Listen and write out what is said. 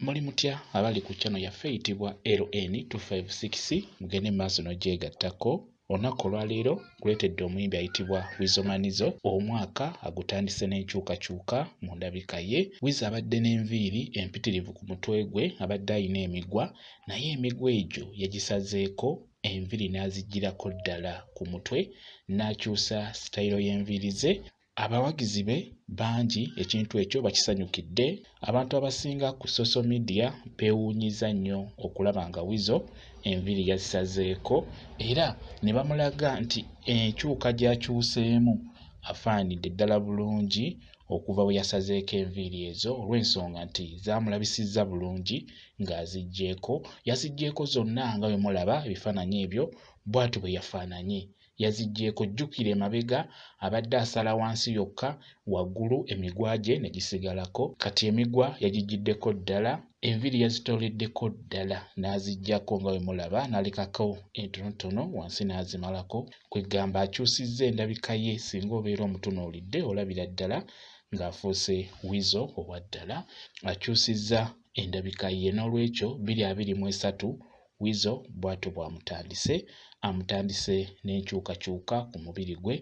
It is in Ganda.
Muli mutya abali ku channel yaffe eyitibwa LN256 mugende maaso n'ogyegattako. Olunaku olwaleero kuleetedde omuyimbi ayitibwa Weasel omwaka agutandise n'enkyukakyuka Mundabikaye. Weasel abadde n'enviiri empitirivu ku mutwe gwe, abadde ayina emigwa naye emigwa egyo yagisazeeko enviiri n'aziggyirako ddala ku mutwe n'akyusa sitayiro y'enviiri ze. Abawagizi be bangi ekintu ekyo bakisanyukidde. Abantu abasinga ku social media beewuunyiza nnyo okulaba nga Weasel enviiri yazisazeeko era ne bamulaga nti enkyuka gy'akyuseemu afaanidde ddala bulungi okuva bwe yasazeeko enviiri ezo, olw'ensonga nti zaamulabisizza bulungi ng'aziggyeeko. Yaziggyeeko zonna nga bwe mulaba ebifaananyi ebyo bw'atyo bwe yafaananye. Yaziggyeeko, jjukira emabega abadde asala wansi yokka, waggulu emigwa gye ne gisigalako. Kati emigwa yagiggiddeko ddala, enviiri yazitooleddeko ddala n'aziggyako nga bwe mulaba, n'alekako entonotono wansi n'azimalako. Kwegamba akyusizza endabika ye, singa obeera omutunuulidde olabira ddala ng'afuuse Weasel owa ddala. Akyusizza endabika ye, n'olwekyo 2023 Weasel bw'atyo bw'amutandise. Amutandise n'enkyukakyuka ku mubiri gwe.